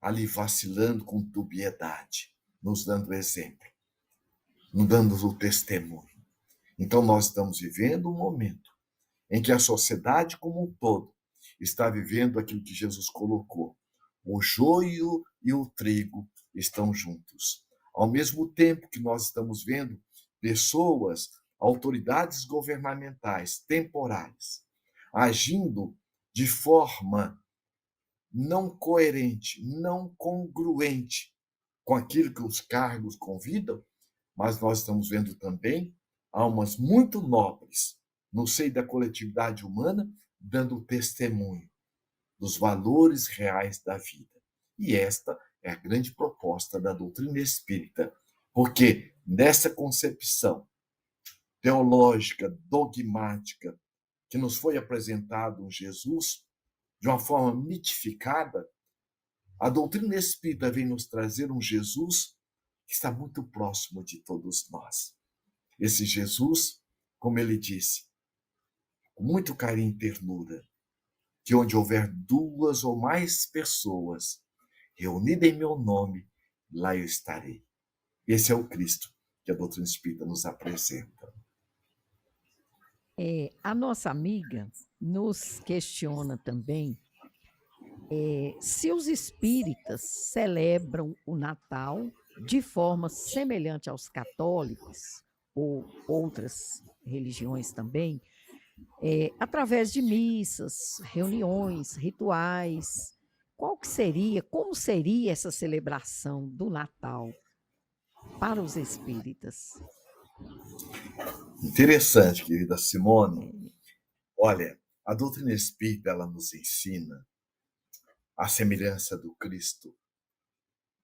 ali vacilando com dubiedade, nos dando exemplo, nos dando o testemunho. Então, nós estamos vivendo um momento em que a sociedade como um todo está vivendo aquilo que Jesus colocou. O joio e o trigo estão juntos. Ao mesmo tempo que nós estamos vendo pessoas, autoridades governamentais temporais, agindo de forma não coerente, não congruente com aquilo que os cargos convidam, mas nós estamos vendo também almas muito nobres no seio da coletividade humana dando testemunho dos valores reais da vida. E esta é a grande proposta da doutrina espírita, porque nessa concepção teológica, dogmática, que nos foi apresentado um Jesus de uma forma mitificada, a doutrina espírita vem nos trazer um Jesus que está muito próximo de todos nós. Esse Jesus, como ele disse, com muito carinho e ternura, que onde houver 2 ou mais pessoas reunidas em meu nome, lá eu estarei. Esse é o Cristo que a doutrina espírita nos apresenta. A nossa amiga nos questiona também se os espíritas celebram o Natal de forma semelhante aos católicos ou outras religiões também, através de missas, reuniões, rituais. Como seria essa celebração do Natal para os espíritas? Interessante, querida Simone. Olha, a doutrina espírita ela nos ensina a semelhança do Cristo,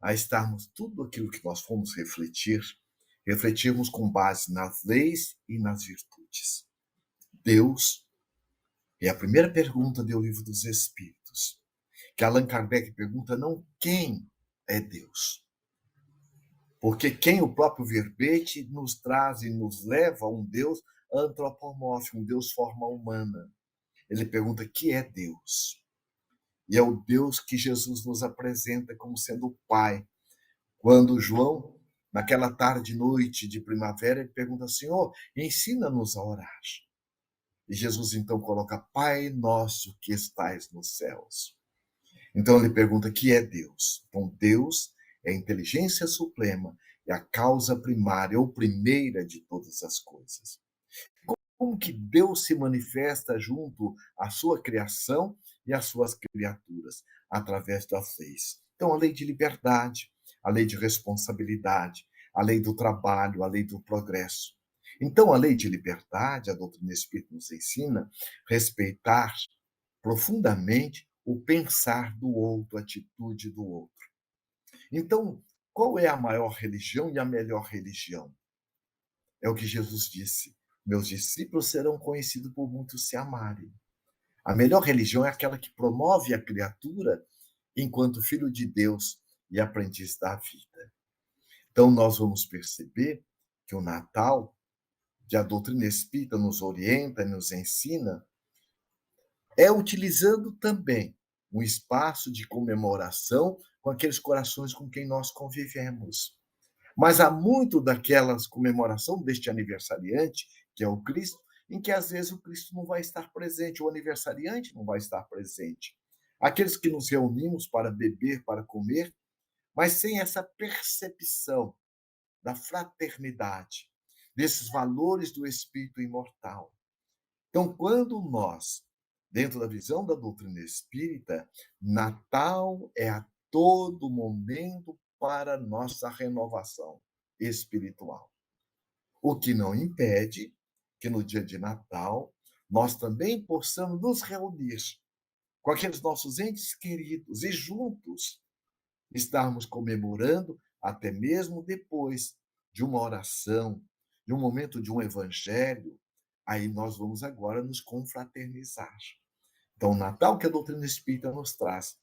a estarmos tudo aquilo que nós fomos refletirmos com base nas leis e nas virtudes. Deus é a primeira pergunta do Livro dos Espíritos, que Allan Kardec pergunta não quem é Deus, porque quem o próprio verbete nos traz e nos leva a um Deus antropomórfico, um Deus forma humana. Ele pergunta que é Deus. E é o Deus que Jesus nos apresenta como sendo o Pai. Quando João, naquela tarde, noite de primavera, ele pergunta: Senhor, ensina-nos a orar. E Jesus então coloca: Pai nosso que estais nos céus. Então ele pergunta: que é Deus? Então Deus é a inteligência suprema, é a causa primária ou primeira de todas as coisas. Como que Deus se manifesta junto à sua criação e às suas criaturas? Através das leis. Então, a lei de liberdade, a lei de responsabilidade, a lei do trabalho, a lei do progresso. Então, a lei de liberdade, a doutrina espírita nos ensina respeitar profundamente o pensar do outro, a atitude do outro. Então, qual é a maior religião e a melhor religião? É o que Jesus disse: meus discípulos serão conhecidos por muitos se amarem. A melhor religião é aquela que promove a criatura enquanto filho de Deus e aprendiz da vida. Então, nós vamos perceber que o Natal, que a doutrina espírita nos orienta, nos ensina, é utilizando também um espaço de comemoração com aqueles corações com quem nós convivemos. Mas há muito daquelas comemoração deste aniversariante, que é o Cristo, em que às vezes o Cristo não vai estar presente, o aniversariante não vai estar presente. Aqueles que nos reunimos para beber, para comer, mas sem essa percepção da fraternidade, desses valores do espírito imortal. Então, quando nós, dentro da visão da doutrina espírita, Natal é a todo momento para nossa renovação espiritual. O que não impede que no dia de Natal nós também possamos nos reunir com aqueles nossos entes queridos e juntos estarmos comemorando até mesmo depois de uma oração, de um momento de um evangelho, aí nós vamos agora nos confraternizar. Então, o Natal que a doutrina espírita nos traz,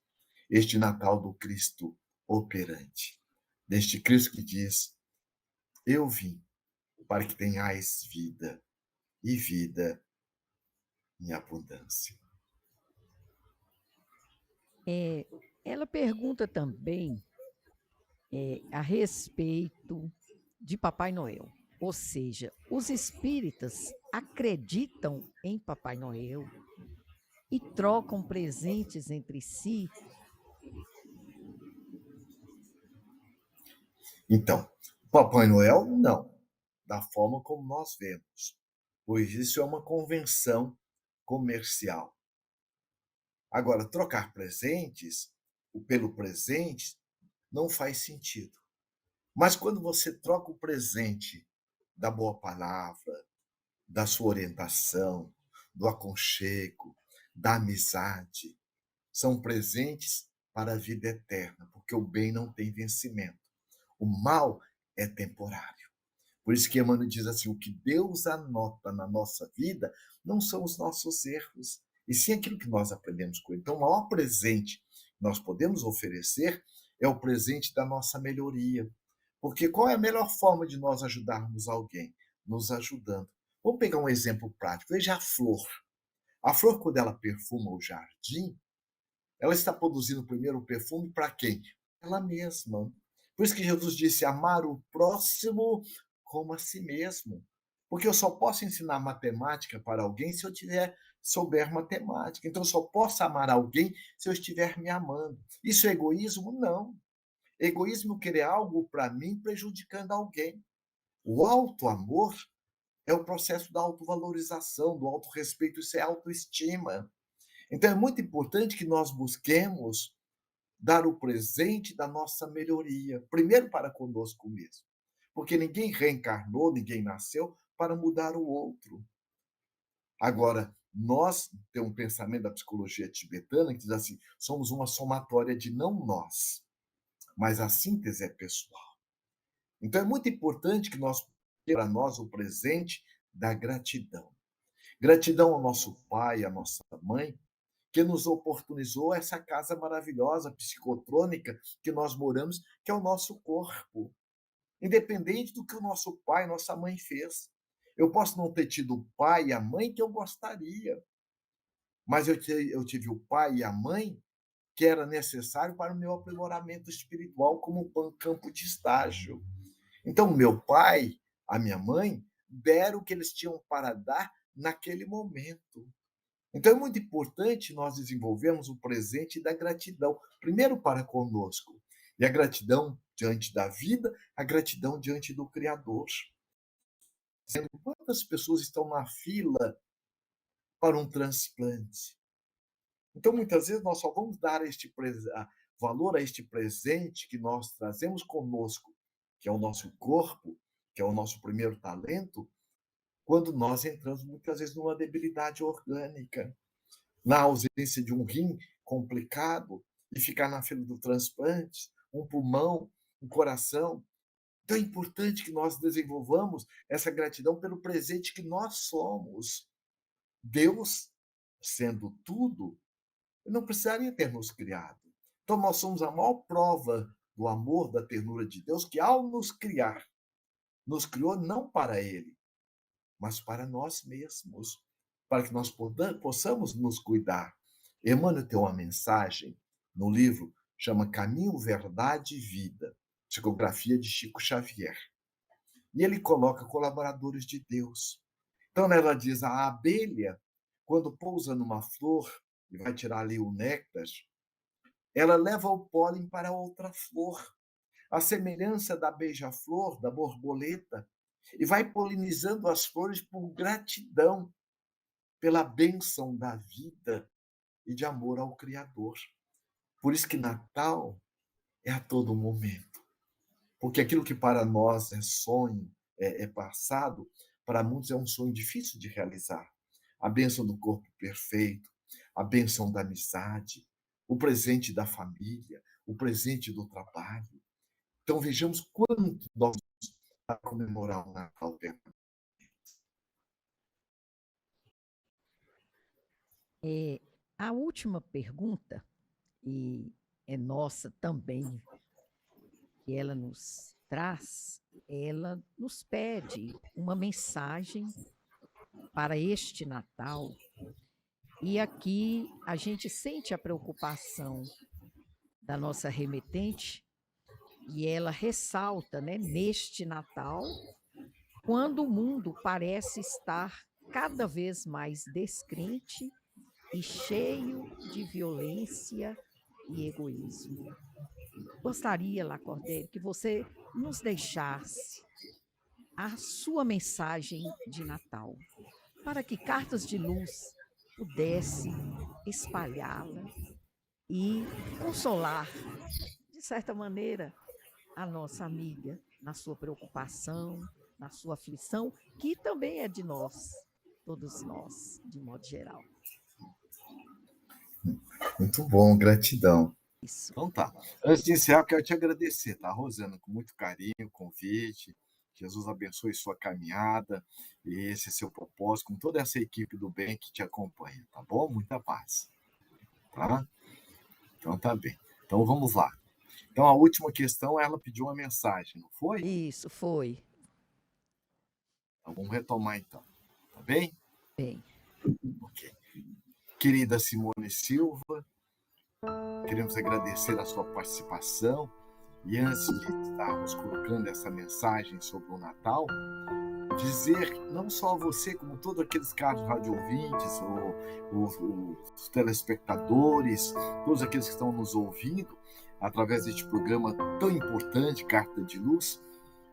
este Natal do Cristo operante, deste Cristo que diz: eu vim para que tenhais vida, e vida em abundância. Ela pergunta também a respeito de Papai Noel. Ou seja, os espíritas acreditam em Papai Noel e trocam presentes entre si. Então, Papai Noel, não, da forma como nós vemos, pois isso é uma convenção comercial. Agora, trocar presentes pelo presente não faz sentido. Mas quando você troca o presente da boa palavra, da sua orientação, do aconchego, da amizade, são presentes para a vida eterna, porque o bem não tem vencimento. O mal é temporário. Por isso que Emmanuel diz assim: o que Deus anota na nossa vida não são os nossos erros, e sim aquilo que nós aprendemos com ele. Então, o maior presente que nós podemos oferecer é o presente da nossa melhoria. Porque qual é a melhor forma de nós ajudarmos alguém? Nos ajudando. Vamos pegar um exemplo prático. Veja a flor. A flor, quando ela perfuma o jardim, ela está produzindo primeiro o perfume para quem? Ela mesma. Por isso que Jesus disse: amar o próximo como a si mesmo. Porque eu só posso ensinar matemática para alguém se eu souber matemática. Então, eu só posso amar alguém se eu estiver me amando. Isso é egoísmo? Não. Egoísmo é querer algo para mim prejudicando alguém. O auto-amor é o processo da autovalorização, do autorrespeito, isso é autoestima. Então, é muito importante que nós busquemos dar o presente da nossa melhoria, primeiro para conosco mesmo. Porque ninguém reencarnou, ninguém nasceu para mudar o outro. Agora, nós temos um pensamento da psicologia tibetana que diz assim: somos uma somatória de não nós, mas a síntese é pessoal. Então, é muito importante que nós para nós o presente da gratidão. Gratidão ao nosso pai, à nossa mãe, que nos oportunizou essa casa maravilhosa, psicotrônica, que nós moramos, que é o nosso corpo. Independente do que o nosso pai, nossa mãe fez. Eu posso não ter tido o pai e a mãe que eu gostaria, mas eu tive o pai e a mãe que era necessário para o meu aprimoramento espiritual como um campo de estágio. Então, meu pai, a minha mãe, deram o que eles tinham para dar naquele momento. Então, é muito importante nós desenvolvermos o presente da gratidão, primeiro para conosco, e a gratidão diante da vida, a gratidão diante do Criador. Quantas pessoas estão na fila para um transplante? Então, muitas vezes, nós só vamos dar valor a este presente que nós trazemos conosco, que é o nosso corpo, que é o nosso primeiro talento, quando nós entramos muitas vezes numa debilidade orgânica, na ausência de um rim complicado e ficar na fila do transplante, um pulmão, um coração. Então é importante que nós desenvolvamos essa gratidão pelo presente que nós somos. Deus, sendo tudo, não precisaria ter nos criado. Então nós somos a maior prova do amor, da ternura de Deus, que ao nos criar, nos criou não para Ele, mas para nós mesmos, para que nós possamos nos cuidar. Emmanuel tem uma mensagem no livro, chama Caminho, Verdade e Vida, psicografia de Chico Xavier. E ele coloca colaboradores de Deus. Então ela diz, a abelha, quando pousa numa flor e vai tirar ali o néctar, ela leva o pólen para outra flor, a semelhança da beija-flor, da borboleta, e vai polinizando as flores por gratidão, pela bênção da vida e de amor ao Criador. Por isso que Natal é a todo momento. Porque aquilo que para nós é sonho, é passado, para muitos é um sonho difícil de realizar. A bênção do corpo perfeito, a bênção da amizade, o presente da família, o presente do trabalho. Então vejamos quanto nós vamos comemorar o Natal. A última pergunta, e é nossa também, que ela nos traz, ela nos pede uma mensagem para este Natal. E aqui a gente sente a preocupação da nossa remetente e ela ressalta, né, neste Natal, quando o mundo parece estar cada vez mais descrente e cheio de violência e egoísmo. Gostaria, Lacordaire, que você nos deixasse a sua mensagem de Natal, para que Cartas de Luz pudesse espalhá-la e consolar, de certa maneira, a nossa amiga na sua preocupação, na sua aflição, que também é de nós, todos nós, de modo geral. Muito bom, gratidão. Isso. Então tá. Antes de encerrar, eu quero te agradecer, tá, Rosana? Com muito carinho, o convite. Jesus abençoe sua caminhada e esse é seu propósito, com toda essa equipe do bem que te acompanha, tá bom? Muita paz. Tá? Então tá bem. Então vamos lá. Então a última questão, ela pediu uma mensagem, não foi? Isso, foi. Então vamos retomar então. Tá bem? Bem. Ok. Querida Simone Silva, queremos agradecer a sua participação e antes de estarmos colocando essa mensagem sobre o Natal, dizer não só a você, como todos aqueles caros radioouvintes, os telespectadores, todos aqueles que estão nos ouvindo através deste programa tão importante, Carta de Luz,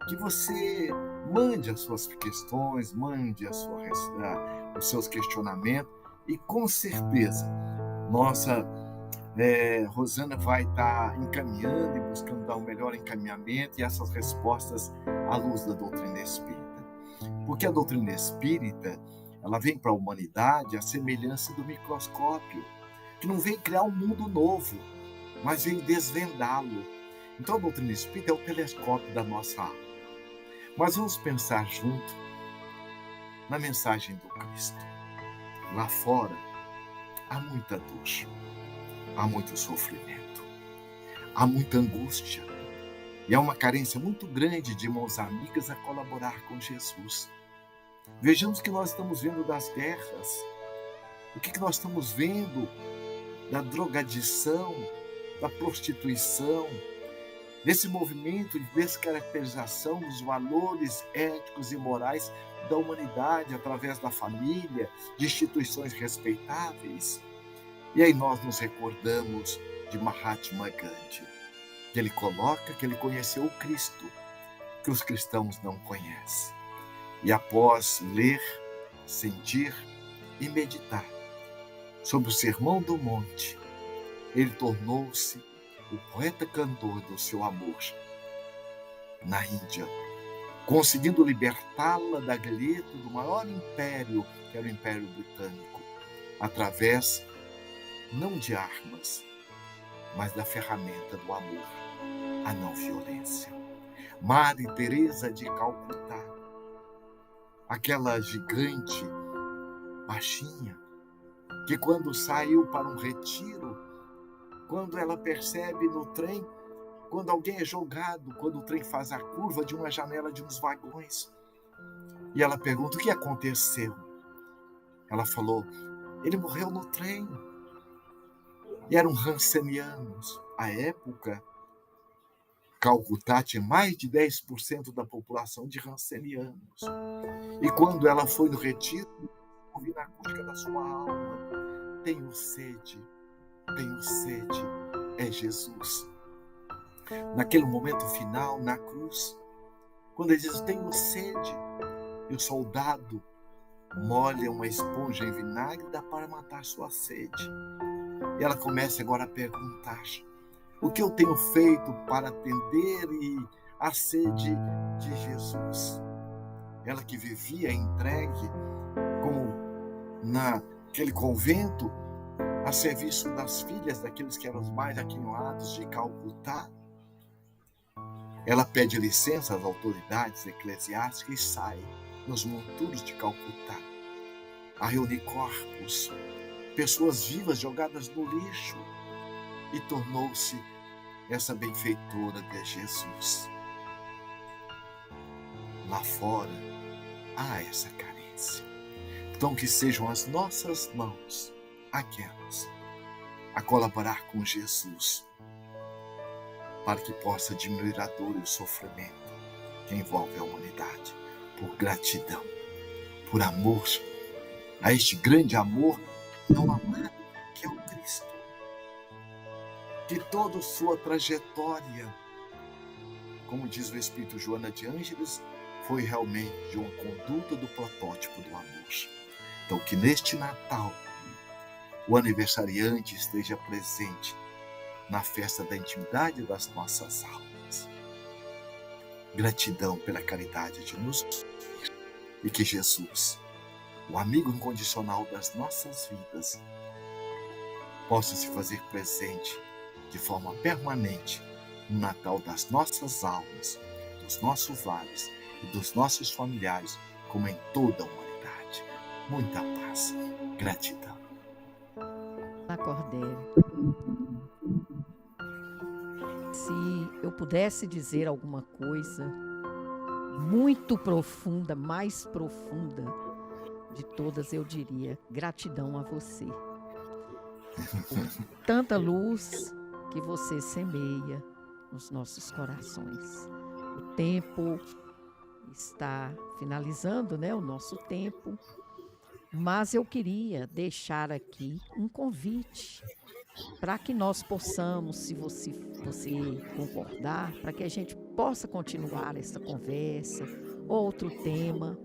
que você mande as suas questões, mande os seus questionamentos e com certeza nossa Rosana vai estar encaminhando e buscando dar um melhor encaminhamento e essas respostas à luz da doutrina espírita. Porque a doutrina espírita, ela vem para a humanidade à semelhança do microscópio, que não vem criar um mundo novo, mas vem desvendá-lo. Então a doutrina espírita é o telescópio da nossa alma. Mas vamos pensar junto na mensagem do Cristo. Lá fora há muita dor, há muito sofrimento, há muita angústia e há uma carência muito grande de mãos amigas a colaborar com Jesus. Vejamos o que nós estamos vendo das guerras, o que nós estamos vendo da drogadição, da prostituição, desse movimento de descaracterização dos valores éticos e morais da humanidade através da família, de instituições respeitáveis. E aí nós nos recordamos de Mahatma Gandhi, que ele coloca que ele conheceu o Cristo, que os cristãos não conhecem. E após ler, sentir e meditar sobre o Sermão do Monte, ele tornou-se o poeta cantor do seu amor. na Índia, conseguindo libertá-la da grelha do maior império, que era o Império Britânico, através não de armas, mas da ferramenta do amor, a não violência. Madre Teresa de Calcutá, aquela gigante baixinha, que quando saiu para um retiro, quando ela percebe no trem, quando alguém é jogado, quando o trem faz a curva de uma janela de uns vagões, e ela pergunta o que aconteceu. Ela falou, ele morreu no trem. E eram rancenianos. À época, Calcutá tinha mais de 10% da população de rancenianos. E quando ela foi no retiro, ouvi na acústica da sua alma, tenho sede, é Jesus. Naquele momento final, na cruz, quando ele diz, tenho sede, e o soldado molha uma esponja em vinagre e dá para matar sua sede. E ela começa agora a perguntar, o que eu tenho feito para atender a sede de Jesus? Ela que vivia entregue, como naquele convento, a serviço das filhas daqueles que eram os mais aquinhoados de Calcutá. Ela pede licença às autoridades eclesiásticas e sai nos monturos de Calcutá a reunir corpos, pessoas vivas jogadas no lixo, e tornou-se essa benfeitora de Jesus. Lá fora há essa carência. Então que sejam as nossas mãos aquelas a colaborar com Jesus para que possa diminuir a dor e o sofrimento que envolve a humanidade, por gratidão, por amor a este grande amor não amado que é o Cristo, que toda sua trajetória, como diz o Espírito Joana de Ângeles, foi realmente de uma conduta do protótipo do amor. Então que neste Natal o aniversariante esteja presente na festa da intimidade das nossas almas. Gratidão pela caridade de nos unir, e que Jesus, o amigo incondicional das nossas vidas, possa se fazer presente de forma permanente no Natal das nossas almas, dos nossos lares e dos nossos familiares, como em toda a humanidade. Muita paz, gratidão. Cordélia, se eu pudesse dizer alguma coisa muito profunda, mais profunda de todas, eu diria gratidão a você. Por tanta luz que você semeia nos nossos corações. O tempo está finalizando, né? O nosso tempo. Mas eu queria deixar aqui um convite para que nós possamos, se você concordar, para que a gente possa continuar essa conversa, outro tema,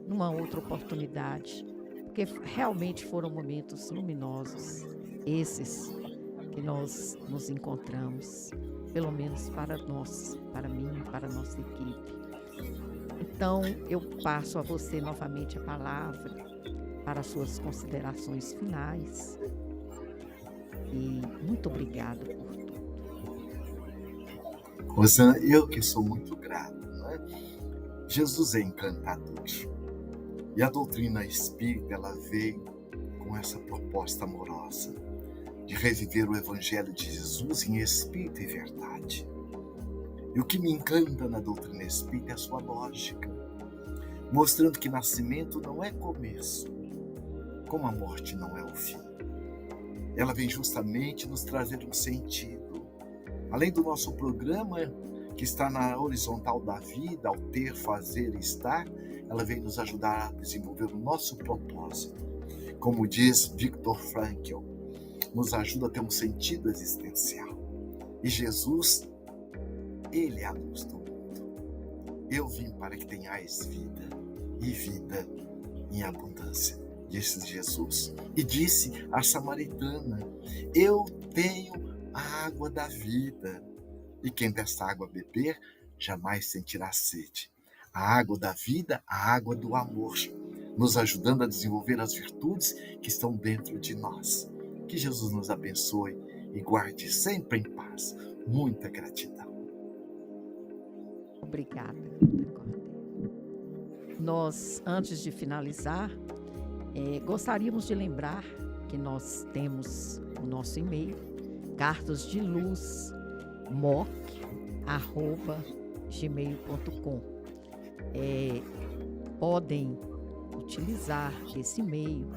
numa outra oportunidade, porque realmente foram momentos luminosos, esses que nós nos encontramos, pelo menos para nós, para mim, para a nossa equipe. Então, eu passo a você novamente a palavra para as suas considerações finais. E muito obrigada por tudo. Rosana, eu que sou muito grato, né? Jesus é encantador. E a doutrina espírita, ela veio com essa proposta amorosa de reviver o Evangelho de Jesus em espírito e verdade. E o que me encanta na doutrina espírita é a sua lógica, mostrando que nascimento não é começo, como a morte não é o fim. Ela vem justamente nos trazer um sentido. Além do nosso programa, que está na horizontal da vida, ao ter, fazer e estar, ela vem nos ajudar a desenvolver o nosso propósito. Como diz Viktor Frankl, nos ajuda a ter um sentido existencial. E Jesus, Ele é a luz do mundo. Eu vim para que tenhais vida, e vida em abundância, disse Jesus. E disse à samaritana, eu tenho a água da vida, e quem desta água beber jamais sentirá sede. A água da vida, a água do amor, nos ajudando a desenvolver as virtudes que estão dentro de nós. Que Jesus nos abençoe e guarde sempre em paz. Muita gratidão. Obrigada, Cordeiro. Nós, antes de finalizar, gostaríamos de lembrar que nós temos o nosso e-mail, cartasdeluzmoc@gmail.com. Podem utilizar esse e-mail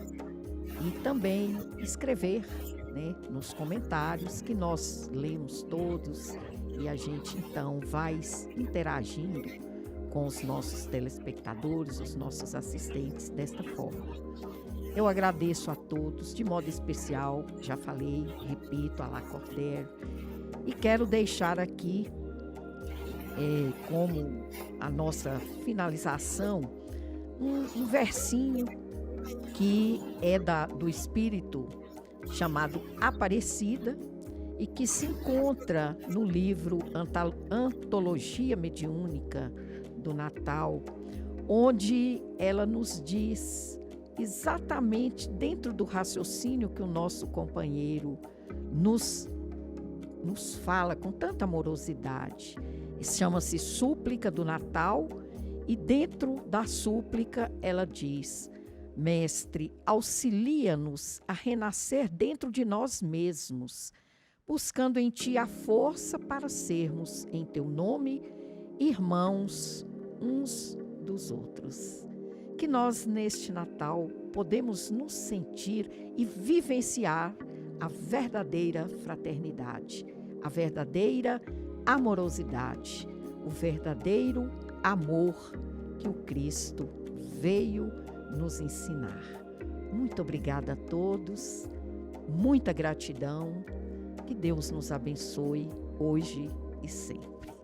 e também escrever, né, nos comentários, que nós lemos todos e a gente então vai interagindo com os nossos telespectadores, os nossos assistentes desta forma. Eu agradeço a todos, de modo especial, já falei, repito, a La Cordaire, e quero deixar aqui, como a nossa finalização, um versinho que é do Espírito chamado Aparecida e que se encontra no livro Antologia Mediúnica do Natal, onde ela nos diz exatamente dentro do raciocínio que o nosso companheiro nos fala com tanta amorosidade. Chama-se Súplica do Natal, e dentro da súplica ela diz: Mestre, auxilia-nos a renascer dentro de nós mesmos, buscando em Ti a força para sermos, em Teu nome, irmãos uns dos outros. Que nós, neste Natal, podemos nos sentir e vivenciar a verdadeira fraternidade, a verdadeira amorosidade, o verdadeiro amor que o Cristo veio nos ensinar. Muito obrigada a todos, muita gratidão, que Deus nos abençoe hoje e sempre.